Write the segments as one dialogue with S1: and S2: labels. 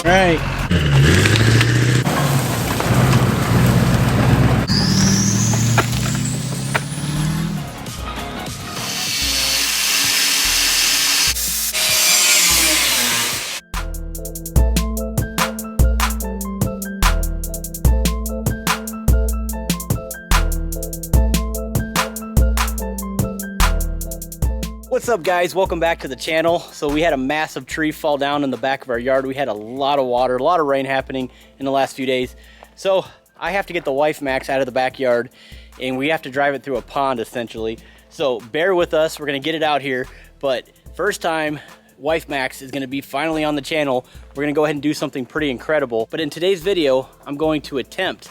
S1: All right. What's up guys, welcome back to the channel. So we had a massive tree fall down in the back of our yard. We had a lot of water, a lot of rain happening in the last few days. So I have to get the WifeMax out of the backyard and we have to drive it through a pond essentially. So bear with us, we're gonna get it out here. But first time WifeMax is gonna be finally on the channel. We're gonna go ahead and do something pretty incredible. But in today's video, I'm going to attempt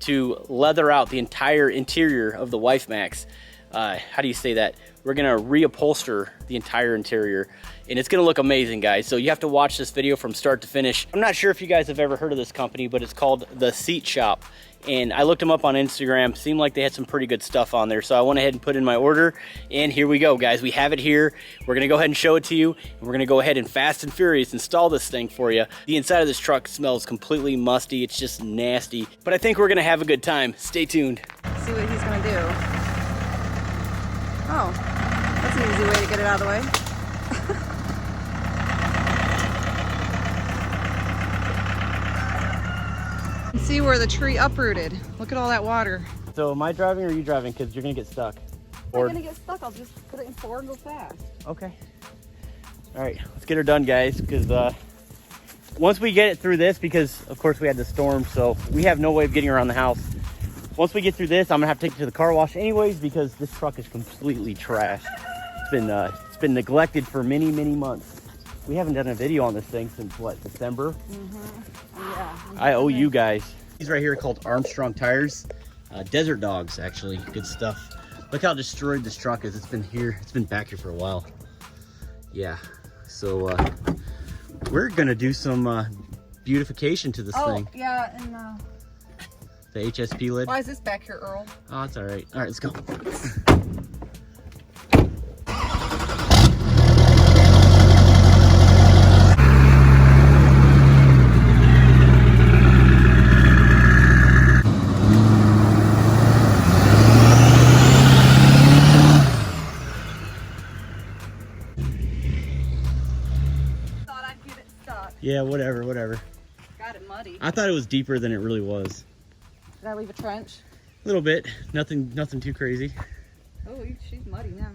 S1: to leather out the entire interior of the WifeMax. How do you say that? We're gonna reupholster the entire interior and it's gonna look amazing, guys. So you have to watch this video from start to finish. I'm not sure if you guys have ever heard of this company, but it's called The Seat Shop. And I looked them up on Instagram, seemed like they had some pretty good stuff on there. So I went ahead and put in my order and here we go, guys. We have it here. We're gonna go ahead and show it to you. And we're gonna go ahead and fast and furious install this thing for you. The inside of this truck smells completely musty. It's just nasty, but I think we're gonna have a good time. Stay tuned.
S2: See what he's gonna do. Oh, that's an easy way to get it out of the way. You can see where the tree uprooted. Look at all that water.
S1: So am I driving or are you driving? Because you're gonna get stuck.
S2: If I'm gonna get stuck, I'll just put it in forward and go fast.
S1: Okay. All right, let's get her done, guys, because once we get it through this, because of course we had the storm, so we have no way of getting around the house. Once we get through this, I'm gonna have to take it to the car wash anyways because this truck is completely trashed. It's been neglected for many, many months. We haven't done a video on this thing since what, December?
S2: Yeah.
S1: I owe you guys. These right here are called Armstrong tires. Desert Dogs, actually, good stuff. Look how destroyed this truck is. It's been here, it's been back here for a while. Yeah, so we're gonna do some beautification to this thing.
S2: Oh, yeah, and
S1: The HSP lid.
S2: why is this back here, Earl?
S1: Oh, it's all right. All right, let's go.
S2: Thought I'd get it stuck.
S1: Yeah, whatever.
S2: Got it muddy.
S1: I thought it was deeper than it really was.
S2: Did I leave a trench?
S1: A little bit. Nothing too crazy.
S2: Oh, she's muddy now.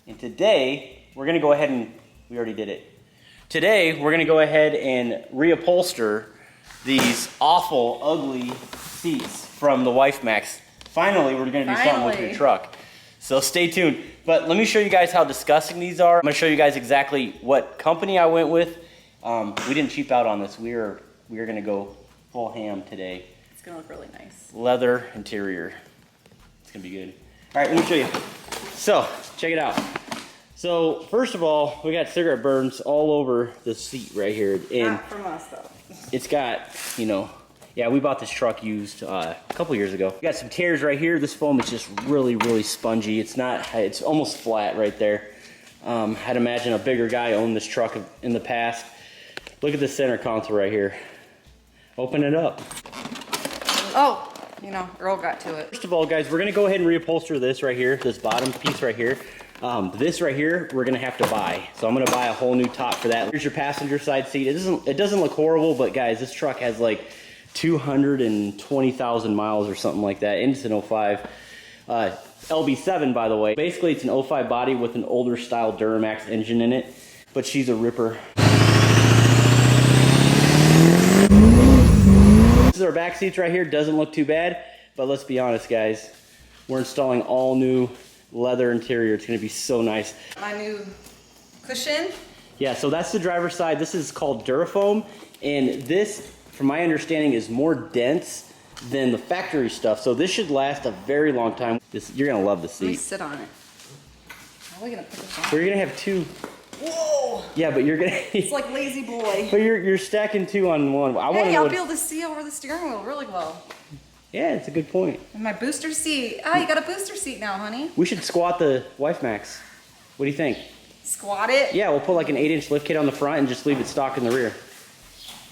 S1: And today, we're gonna go ahead and, we already did it. Today, we're gonna go ahead and reupholster these awful, ugly seats from the WifeMax. Finally, we're gonna do something with your truck. So stay tuned. But let me show you guys how disgusting these are. I'm gonna show you guys exactly what company I went with. We didn't cheap out on this. We are gonna go full ham today.
S2: It's gonna look really nice.
S1: Leather interior. It's gonna be good. All right, let me show you. So, check it out. So, first of all, we got cigarette burns all over the seat right here. And
S2: Not from us, though.
S1: it's got, you know, yeah, we bought this truck used a couple years ago. We got some tears right here. This foam is just really, really spongy. It's almost flat right there. I'd imagine a bigger guy owned this truck in the past. Look at the center console right here. Open it up.
S2: Oh, you know, Earl got to it.
S1: First of all, guys, we're gonna go ahead and reupholster this right here, this bottom piece right here. This right here, we're gonna have to buy. So I'm gonna buy a whole new top for that. Here's your passenger side seat. It doesn't look horrible, but guys, this truck has like 220,000 miles or something like that. And it's an 05. LB7, by the way. Basically, it's an 05 body with an older style Duramax engine in it, but she's a ripper. This is our back seats right here. Doesn't look too bad, but let's be honest, guys. We're installing all new leather interior. It's gonna be so nice.
S2: My new cushion.
S1: Yeah, so that's the driver's side. This is called Durafoam, and this, from my understanding, is more dense than the factory stuff. So this should last a very long time. You're gonna love the seat.
S2: Let me sit on it. How are we gonna put this on?
S1: So you're gonna have two.
S2: Whoa!
S1: Yeah, but you're gonna.
S2: It's like lazy boy.
S1: But you're stacking two on one.
S2: Hey, I'll be able to see over the steering wheel really well.
S1: Yeah, it's a good point.
S2: And my booster seat. Ah, you got a booster seat now, honey.
S1: We should squat the WifeMax. What do you think?
S2: Squat it?
S1: Yeah, we'll put like an 8-inch lift kit on the front and just leave it stock in the rear.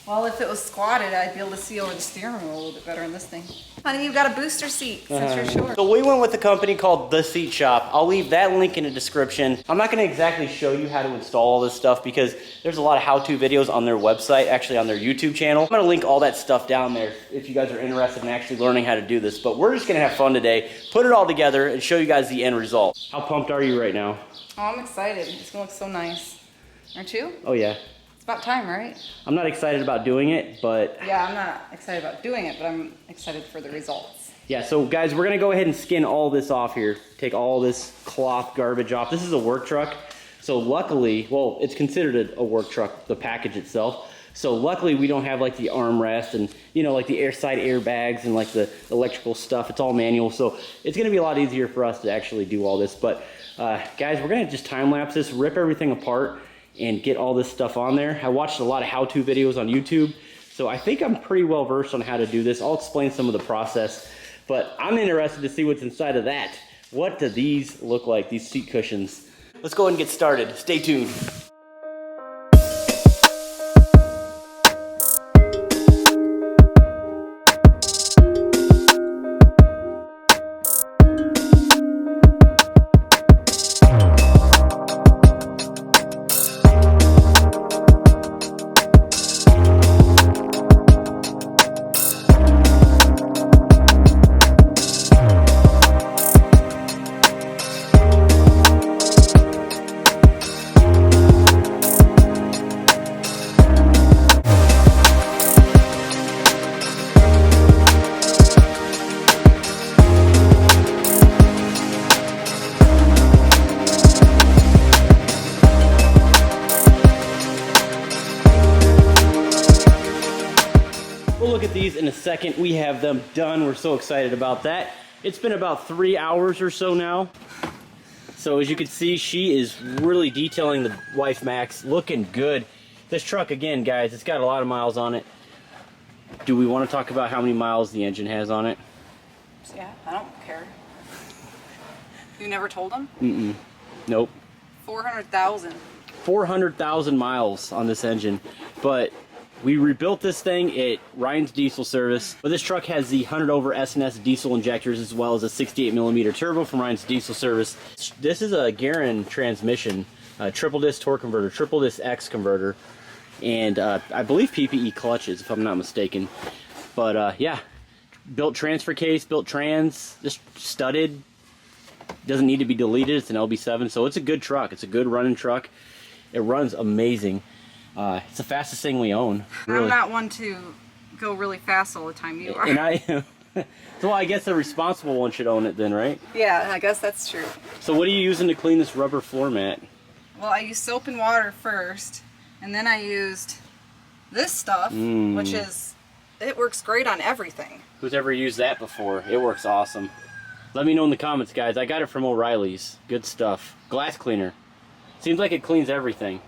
S2: Well, if it was squatted, I'd be able to see over the steering wheel a little bit better in this thing. Honey, you've got a booster seat since you're short.
S1: So we went with a company called The Seat Shop. I'll leave that link in the description. I'm not going to exactly show you how to install all this stuff because there's a lot of how-to videos on their website, actually on their YouTube channel. I'm going to link all that stuff down there if you guys are interested in actually learning how to do this. But we're just going to have fun today, put it all together, and show you guys the end result. How pumped are you right now?
S2: Oh, I'm excited. It's going to look so nice. Aren't you?
S1: Oh, yeah.
S2: It's about time, right?
S1: I'm not excited about doing it, but...
S2: Yeah, I'm not excited about doing it, but I'm excited for the results.
S1: Yeah, so guys, we're gonna go ahead and skin all this off here. Take all this cloth garbage off. This is a work truck. So luckily, well, it's considered a work truck, the package itself. So luckily we don't have like the armrest and, you know, like the side airbags and like the electrical stuff. It's all manual. So it's gonna be a lot easier for us to actually do all this. But guys, we're gonna just time lapse this, rip everything apart, and get all this stuff on there. I watched a lot of how-to videos on YouTube, so I think I'm pretty well versed on how to do this. I'll explain some of the process, but I'm interested to see what's inside of that. What do these look like, these seat cushions? Let's go ahead and get started. Stay tuned. In a second, we have them done. We're so excited about that. It's been about 3 hours or so now. So as you can see, she is really detailing the Wife Max, looking good. This truck, again, guys, it's got a lot of miles on it. Do we want to talk about how many miles the engine has on it?
S2: Yeah, I don't care. You never told them?
S1: Mm-mm. Nope.
S2: 400,000.
S1: 400,000 miles on this engine. But we rebuilt this thing at Ryan's Diesel Service. But this truck has the 100 over S&S diesel injectors as well as a 68mm turbo from Ryan's Diesel Service. This is a Garin transmission, triple disc torque converter, triple disc X converter, and I believe PPE clutches if I'm not mistaken. But yeah, built transfer case, built trans, just studded. Doesn't need to be deleted. It's an LB7, so it's a good truck. It's a good running truck. It runs amazing. It's the fastest thing we own. Really.
S2: I'm not one to go really fast all the time. You are.
S1: And I am. So I guess the responsible one should own it then, right?
S2: Yeah, I guess that's true.
S1: So what are you using to clean this rubber floor mat?
S2: Well, I used soap and water first, and then I used this stuff, which is, it works great on everything.
S1: Who's ever used that before? It works awesome. Let me know in the comments, guys. I got it from O'Reilly's. Good stuff. Glass cleaner. Seems like it cleans everything.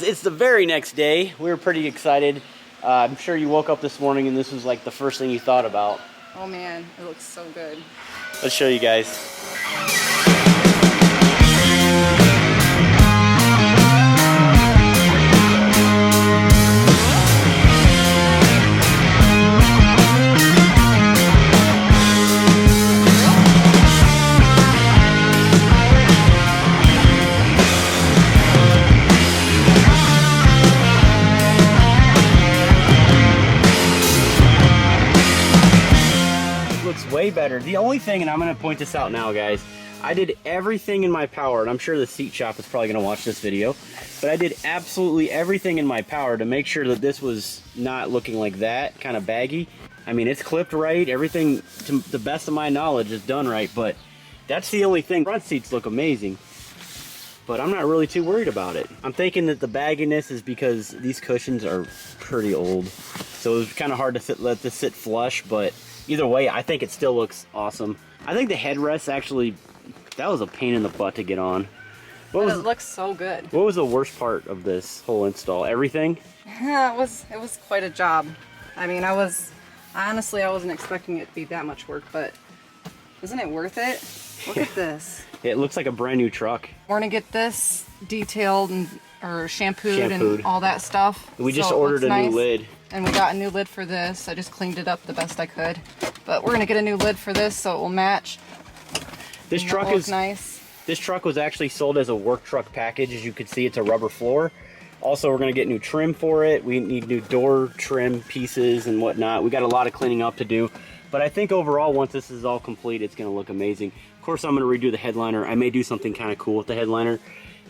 S1: It's the very next day. We were pretty excited. I'm sure you woke up this morning and this was like the first thing you thought about.
S2: Oh man, it looks so good.
S1: Let's show you guys. Way better. The only thing, and I'm going to point this out now, guys, I did everything in my power, and I'm sure the seat shop is probably going to watch this video, but I did absolutely everything in my power to make sure that this was not looking like that, kind of baggy. I mean, it's clipped right, everything to the best of my knowledge is done right, but that's the only thing. Front seats look amazing, but I'm not really too worried about it. I'm thinking that the bagginess is because these cushions are pretty old, so it was kind of hard to let this sit flush, but either way, I think it still looks awesome. I think the headrest actually, that was a pain in the butt to get on.
S2: But it looks so good.
S1: What was the worst part of this whole install? Everything?
S2: Yeah, it was quite a job. I mean, honestly, I wasn't expecting it to be that much work, but isn't it worth it? Look at this.
S1: It looks like a brand new truck.
S2: We're gonna get this detailed or shampooed and all that stuff.
S1: We just ordered a new lid.
S2: And we got a new lid for this. I just cleaned it up the best I could. But we're gonna get a new lid for this so it will match.
S1: This truck is
S2: nice.
S1: This truck was actually sold as a work truck package. As you can see, it's a rubber floor. Also, we're gonna get new trim for it. We need new door trim pieces and whatnot. We got a lot of cleaning up to do. But I think overall, once this is all complete, it's gonna look amazing. Of course, I'm gonna redo the headliner. I may do something kind of cool with the headliner.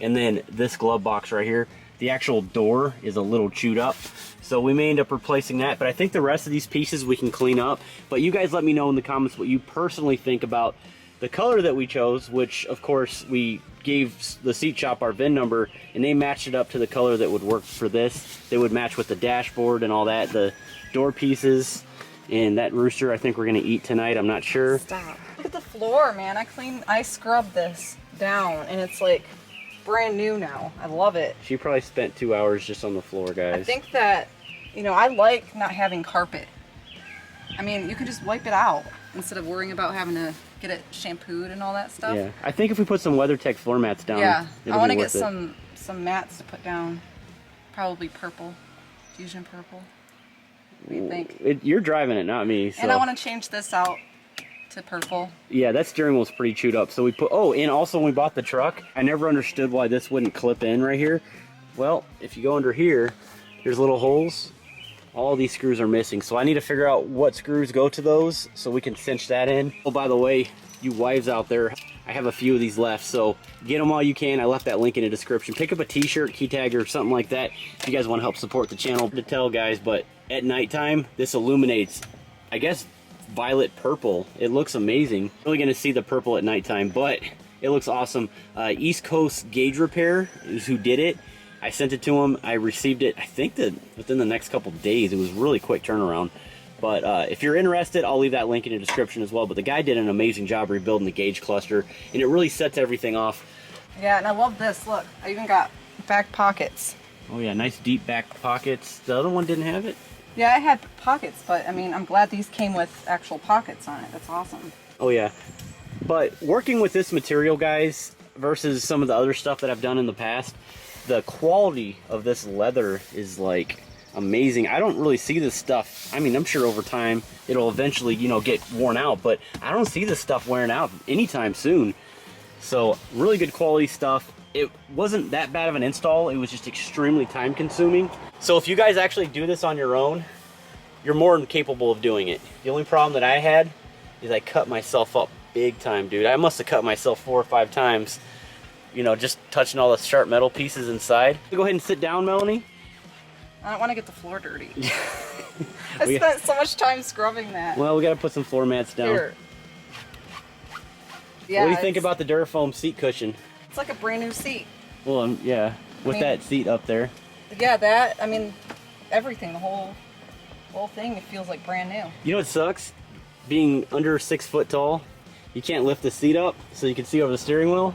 S1: And then this glove box right here, the actual door is a little chewed up. So we may end up replacing that, but I think the rest of these pieces we can clean up. But you guys let me know in the comments what you personally think about the color that we chose, which of course we gave the seat shop our VIN number and they matched it up to the color that would work for this. They would match with the dashboard and all that, the door pieces, and that rooster I think we're gonna eat tonight, I'm not sure.
S2: Stop. Look at the floor, man. I scrubbed this down and it's like brand new now. I love it.
S1: She probably spent 2 hours just on the floor, guys.
S2: I think that, you know, I like not having carpet. I mean, you can just wipe it out instead of worrying about having to get it shampooed and all that stuff.
S1: Yeah, I think if we put some WeatherTech floor mats down,
S2: yeah, I want to get
S1: it.
S2: some mats to put down. Probably purple, fusion purple. What do you think?
S1: You're driving it, not me. So.
S2: And I want to change this out to purple.
S1: Yeah, that steering wheel's pretty chewed up. So we put, oh, and also when we bought the truck, I never understood why this wouldn't clip in right here. Well, if you go under here, there's little holes. All these screws are missing. So I need to figure out what screws go to those so we can cinch that in. Oh, by the way, you wives out there, I have a few of these left. So get them while you can. I left that link in the description. Pick up a t-shirt, key tag, or something like that if you guys want to help support the channel. To tell guys, but at nighttime, this illuminates, I guess, violet purple. It looks amazing. Really gonna see the purple at nighttime, but it looks awesome. East Coast Gauge Repair is who did it. I sent it to him. I received it, I think that within the next couple days. It was really quick turnaround. But if you're interested, I'll leave that link in the description as well. But the guy did an amazing job rebuilding the gauge cluster, and it really sets everything off.
S2: Yeah, and I love this. Look, I even got back pockets.
S1: Oh yeah, nice deep back pockets. The other one didn't have it?
S2: Yeah, I had pockets, but I mean, I'm glad these came with actual pockets on it. That's awesome.
S1: Oh yeah. But working with this material, guys, versus some of the other stuff that I've done in the past, the quality of this leather is like amazing. I don't really see this stuff. I mean, I'm sure over time it'll eventually, you know, get worn out, but I don't see this stuff wearing out anytime soon. So really good quality stuff. It wasn't that bad of an install. It was just extremely time consuming. So if you guys actually do this on your own, you're more than capable of doing it. The only problem that I had is I cut myself up big time, dude. I must have cut myself 4 or 5 times, you know, just touching all the sharp metal pieces inside. Go ahead and sit down, Melanie.
S2: I don't want to get the floor dirty. I spent so much time scrubbing that.
S1: Well, we got to put some floor mats down.
S2: Here. Yeah,
S1: what do you think about the Durafoam seat cushion?
S2: It's like a brand new seat.
S1: Well, yeah, with that seat up there.
S2: Yeah, that, I mean, everything, the whole thing, it feels like brand new.
S1: You know what sucks? Being under 6 foot tall, you can't lift the seat up so you can see over the steering wheel.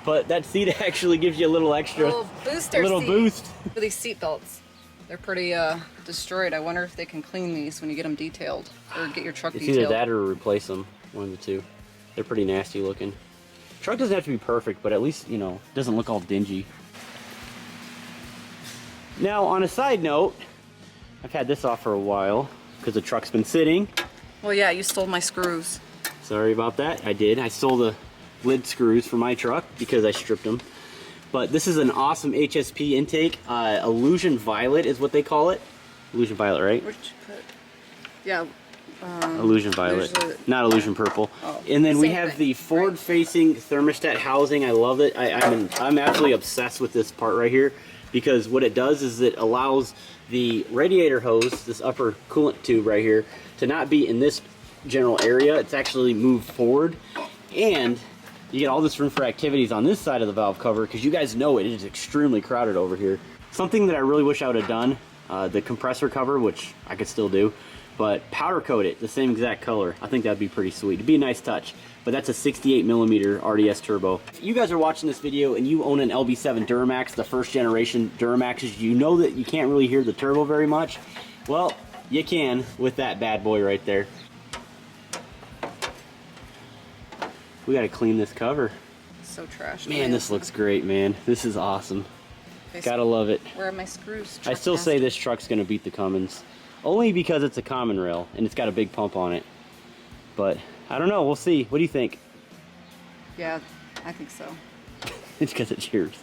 S1: But that seat actually gives you a little extra,
S2: a little booster
S1: little
S2: seat.
S1: boost.
S2: For these seat belts, they're pretty destroyed. I wonder if they can clean these when you get them detailed or get your truck detailed.
S1: It's either that or replace them, one of the two. They're pretty nasty looking. Truck doesn't have to be perfect, but at least, you know, it doesn't look all dingy. Now, on a side note, I've had this off for a while because the truck's been sitting.
S2: Well, yeah, you stole my screws.
S1: Sorry about that. I did. I stole the lid screws for my truck because I stripped them. But this is an awesome HSP intake. Illusion Violet is what they call it. Illusion Violet, right?
S2: Where'd you put? Yeah.
S1: Illusion Violet, not Illusion Purple.
S2: Oh,
S1: and then we have the forward-facing thermostat housing. I love it. I'm absolutely obsessed with this part right here because what it does is it allows the radiator hose, this upper coolant tube right here, to not be in this general area. It's actually moved forward, and you get all this room for activities on this side of the valve cover because you guys know it is extremely crowded over here. Something that I really wish I would have done, the compressor cover, which I could still do, but powder coat it the same exact color. I think that'd be pretty sweet. It'd be a nice touch. But that's a 68mm RDS turbo. If you guys are watching this video and you own an LB7 Duramax, the first generation Duramaxes, you know that you can't really hear the turbo very much. Well, you can with that bad boy right there. We gotta clean this cover.
S2: So trash.
S1: Man, this looks great, man. This is awesome.
S2: Okay,
S1: Gotta love it.
S2: Where are my screws?
S1: I still say this truck's gonna beat the Cummins. Only because it's a common rail and it's got a big pump on it. But I don't know, we'll see. What do you think?
S2: Yeah, I think so.
S1: It's because it's yours.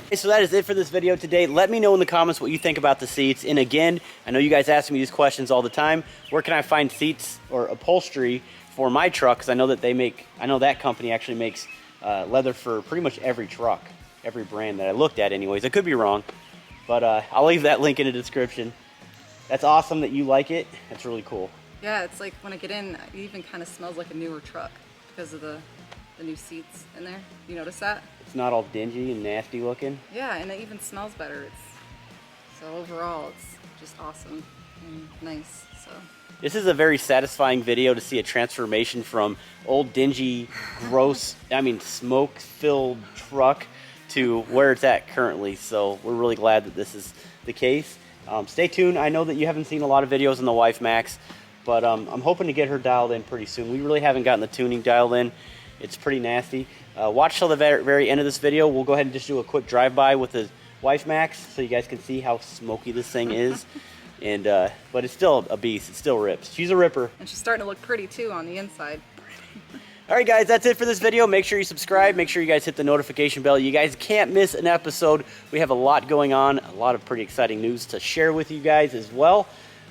S1: Okay, so that is it for this video today. Let me know in the comments what you think about the seats. And again, I know you guys ask me these questions all the time. Where can I find seats or upholstery for my truck? Because I know that I know that company actually makes leather for pretty much every truck, every brand that I looked at anyways. I could be wrong, but I'll leave that link in the description. That's awesome that you like it. That's really cool.
S2: Yeah, it's like when I get in, it even kind of smells like a newer truck because of the new seats in there. You notice that?
S1: It's not all dingy and nasty looking.
S2: Yeah, and it even smells better. So overall, it's just awesome and nice. So
S1: this is a very satisfying video to see a transformation from old dingy, gross, smoke-filled truck to where it's at currently. So we're really glad that this is the case. Stay tuned. I know that you haven't seen a lot of videos on the wife Max, but I'm hoping to get her dialed in pretty soon. We really haven't gotten the tuning dialed in. It's pretty nasty. Watch till the very end of this video. We'll go ahead and just do a quick drive-by with the wife Max so you guys can see how smoky this thing is. And but it's still a beast. It still rips. She's a ripper.
S2: And she's starting to look pretty too on the inside.
S1: All right, guys, that's it for this video. Make sure you subscribe. Make sure you guys hit the notification bell. You guys can't miss an episode. We have a lot going on, a lot of pretty exciting news to share with you guys as well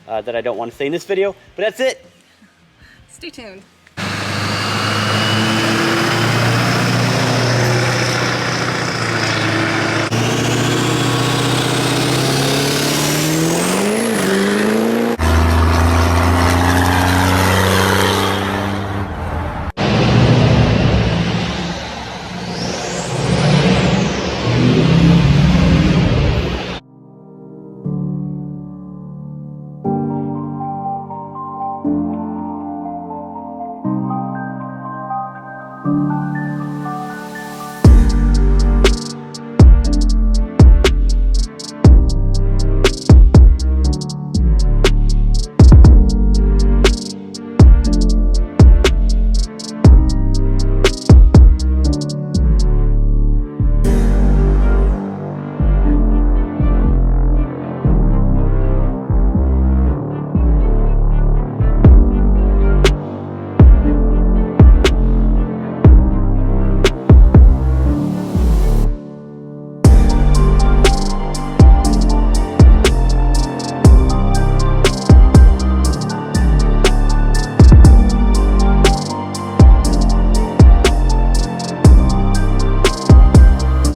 S1: that I don't want to say in this video. But that's it.
S2: Stay tuned.